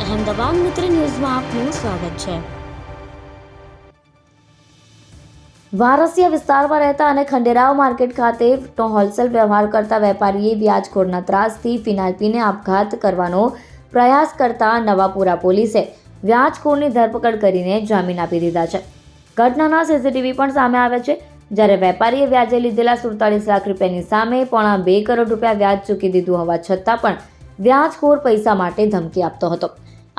અહેમદાબાદ મિત્ર ન્યૂઝમાં આપનું સ્વાગત છે। વારસિયા વિસ્તારમાં રહેતા અને ખંડેરાવ માર્કેટ ખાતે હોલસેલ વ્યવહાર કરતા વેપારીએ વ્યાજખોરના ત્રાસથી ફિનાઇલ પીને આપઘાત કરવાનો પ્રયાસ કરતા નવાપુરા પોલીસે વ્યાજખોરની ધરપકડ કરીને જામીન આપી દીધા છે। ઘટનાના સીસીટીવી પણ સામે આવ્યા છે, જ્યારે વેપારીએ વ્યાજે લીધેલા 47 લાખ રૂપિયાની સામે પોણા 2 કરોડ રૂપિયા વ્યાજ ચૂકી દીધું હોવા છતાં પણ વ્યાજખોર પૈસા માટે ધમકી આપતો હતો।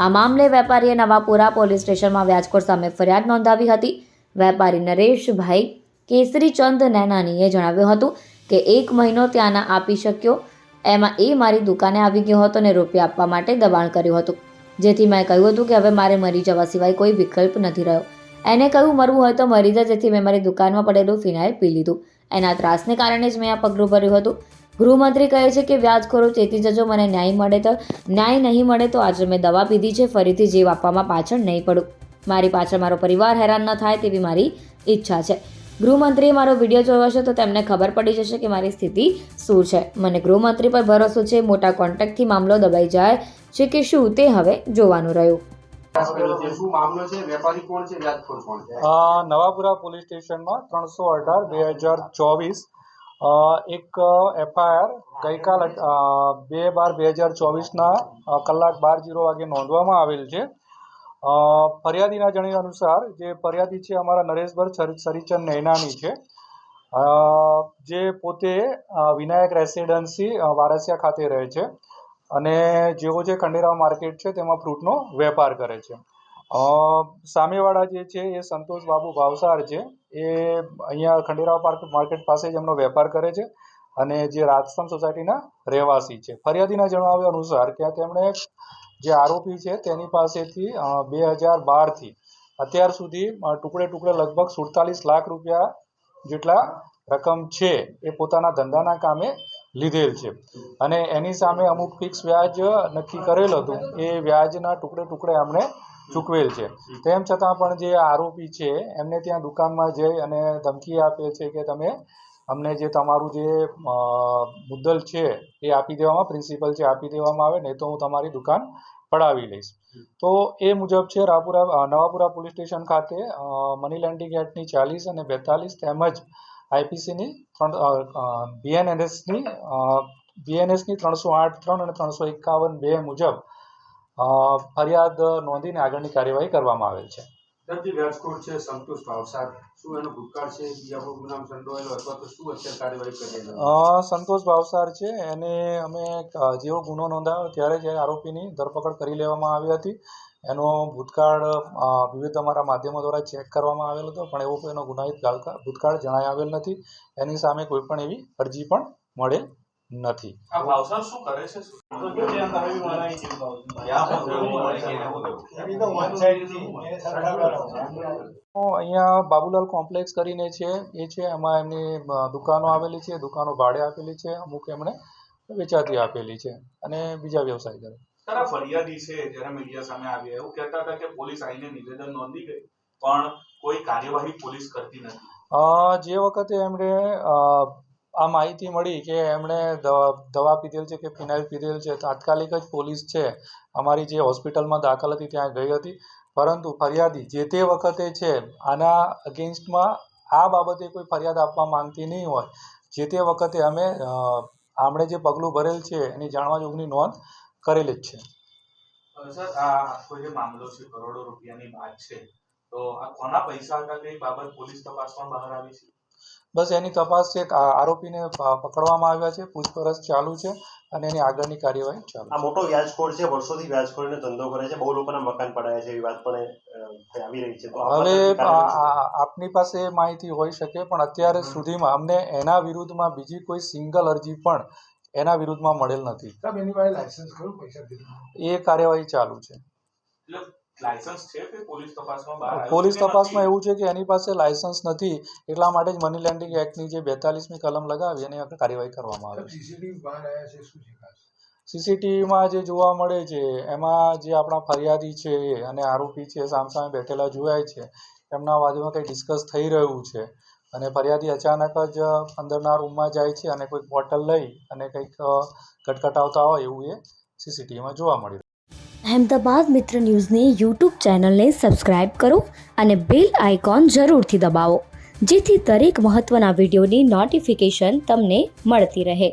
આ મામલે વેપારીએ નવાપુરા પોલીસ સ્ટેશનમાં વ્યાજખોર સામે ફરિયાદ નોંધાવી હતી। વેપારી નરેશભાઈ કેસરીચંદ નૈનાનીએ જણાવ્યું હતું કે 1 મહિનો ત્યાં ના આપી શક્યો, એમાં એ મારી દુકાને આવી ગયો હતો અને રૂપિયા આપવા માટે દબાણ કર્યું હતું, જેથી મેં કહ્યું હતું કે હવે મારે મરી જવા સિવાય કોઈ વિકલ્પ નથી રહ્યો। એને કહ્યું મરવું હોય તો મરી જા, જેથી મેં મારી દુકાનમાં પડેલું ફિનાઇલ પી લીધું। એના ત્રાસને કારણે જ મેં આ પગલું ભર્યું હતું। ગૃહમંત્રી કહે છે કે વ્યાજખોરો ચેતી જજો, મને ન્યાય નહીં મળે તો આજે મેં દવા પીધી છે, ફરીથી જીવ આપવામાં પાછળ નહીં પડું। મારી પાછળ મારો પરિવાર હેરાન ન થાય તેવી મારી ઈચ્છા છે। ગૃહમંત્રીએ મારો વિડીયો જોયો હશે તો તેમને ખબર પડી જશે કે મારી સ્થિતિ શું છે। મને ગૃહમંત્રી પર ભરોસો છે। મોટા કોન્ટેક્ટથી મામલો દબાઈ જાય છે કે શું તે હવે જોવાનું રહ્યું। નવાપુરા પોલીસ સ્ટેશનમાં 318/2024 એક એફઆઈઆર ગઈકાલ 2/12/2024 કલાક 12:00 વાગે નોંધવામાં આવેલ છે। ફરિયાદીના જણાવ્યા અનુસાર જે ફરિયાદી છે અમારા નરેશભાઈ સરીચંદ નૈનાની છે, જે પોતે વિનાયક રેસિડેન્સી વારસિયા ખાતે રહે છે અને જેઓ જે ખંડેરાવ માર્કેટ છે તેમાં ફ્રૂટનો વેપાર કરે છે। સામેવાળા જે છે એ સંતોષ બાબુ ભાવસાર છે, એ અહીંયા ખંડેરાવ માર્કેટ પાસે જ એમનો વેપાર કરે છે અને જે રાજસ્થાન સોસાયટીના રહેવાસી છે। ફરિયાદીના જણાવ્યા અનુસાર કે તેમણે જે આરોપી છે તેની પાસેથી 2012થી અત્યાર સુધી ટુકડે લગભગ 47 લાખ રૂપિયા જેટલા રકમ છે એ પોતાના ધંધાના કામે લીધેલ છે અને એની સામે અમુક ફિક્સ વ્યાજ નક્કી કરેલ હતું, એ વ્યાજના ટુકડે એમણે ચૂકવેલ છે। તેમ છતાં પણ જે આરોપી છે એમને ત્યાં દુકાનમાં જઈ અને ધમકી આપે છે કે તમે અમને જે તમારું જે મુદ્દલ છે એ આપી દેવામાં, પ્રિન્સિપલ છે આપી દેવામાં આવે, નહીં તો હું તમારી દુકાન પડાવી લઈશ। તો એ મુજબ છે નવાપુરા પોલીસ સ્ટેશન ખાતે મની લોન્ડરિંગ એક્ટની 40 અને 42 તેમજ આઈપીસીની બીએનએસની 308(3) અને 351(2) મુજબ ફરિયાદ નોંધીને આગળની કાર્યવાહી કરવામાં આવેલ છે। વ્યાજખોર છે સંતોષ ભાવસાર, શું એનો ભૂતકાળ છે, બીજા કોઈ ગુનામાં સંડોવાયેલો અથવા તો શું અત્યારે કાર્યવાહી કરી? સંતોષ ભાવસાર છે, એને અમે જેવો ગુનો નોંધાયો ત્યારે જ આરોપીની ધરપકડ કરી લેવામાં આવી હતી। એનો ભૂતકાળ વિવિધ અમારા માધ્યમો દ્વારા ચેક કરવામાં આવેલ હતો, પણ એવો કોઈનો ગુનાહિત ભૂતકાળ જણાઈ આવેલ નથી। એની સામે કોઈ પણ એવી અરજી પણ મળેલ નથી। આ ભાવસાર શું કરે છે? અહીંયા બાબુલાલ કોમ્પ્લેક્સ કરીને છે, એ છે, એમાં એમની દુકાનો આવેલી છે, દુકાનો ભાડે આપેલી છે, અમુક એમણે વેચાતી આપેલી છે અને બીજા વ્યવસાય કરે। ફરિયાદી છે જ્યારે મીડિયા સામે આવી એવું કહેતા હતા કે પોલીસ આવીને નિવેદન નોંધી ગઈ, પણ કોઈ કાર્યવાહી પોલીસ કરતી નથી। જે વખતે એમણે આ માહિતી મળી કે એમણે દવા પીધેલ છે કે ફિનાઇલ પીધેલ છે, તાત્કાલિક જ પોલીસ છે અમારી જે હોસ્પિટલમાં દાખલ હતી ત્યાં ગઈ હતી, પરંતુ ફરિયાદી જે તે વખતે છે આના અગેન્સ્ટમાં આ બાબતે કોઈ ફરિયાદ આપવા માંગતી નહીં હોય, જે તે વખતે આમણે જે પગલું ભરેલ છે એની જાણવા જોગની નોંધ કરેલી જ છે। સર, આ આખો જે મામલો છે કરોડો રૂપિયાની વાત છે, તો આ કોના પૈસા હતા કઈ બાબત પોલીસ તપાસમાં બહાર આવી છે? બસ એની તપાસ છે, આરોપીને પકડવામાં આવ્યા છે, પૂછપરછ ચાલુ છે અને એની આગળની કાર્યવાહી ચાલુ છે। આ મોટો વ્યાજખોર છે, વર્ષોથી વ્યાજખોરીનો ધંધો કરે છે, બહુ લોકોના મકાન પડાયા છે એવી વાત પણ આવી રહી છે। હવે આપની પાસે માહિતી હોઈ શકે, પણ અત્યારે સુધીમાં અમને એના વિરુદ્ધમાં બીજી કોઈ સિંગલ અરજી પણ એના વિરુદ્ધમાં મળેલ નથી। એ કાર્યવાહી ચાલુ છે। લાયસન્સ છે કે પોલીસ તપાસમાં બહાર આવ્યું? પોલીસ તપાસમાં એવું છે કે એની પાસે લાયસન્સ નથી, એટલા માટે જ મની લોન્ડરિંગ એક્ટની જે 42મી કલમ લગાવી એની આગળ કાર્યવાહી કરવામાં આવે છે। સીસીટીવીમાં જે જોવા મળે છે એમાં જે આપણા ફરિયાદી છે અને આરોપી છે સામસામે બેઠેલા જોવાય છે, એમના બાજુમાં કંઈ ડિસ્કસ થઈ રહ્યું છે અને ફરિયાદી અચાનક જ અંદરના રૂમમાં જાય છે અને કોઈક બોટલ લઈ અને કંઈક ખટખટાવતા હોય એવું એ સીસીટીવીમાં જોવા મળ્યું। અહેમદાબાદ મિત્ર ન્યૂઝની યુટ્યુબ ચેનલને સબસ્ક્રાઇબ કરો અને બેલ આઇકોન જરૂરથી દબાવો, જેથી દરેક મહત્ત્વના વિડીયોની નોટિફિકેશન તમને મળતી રહે.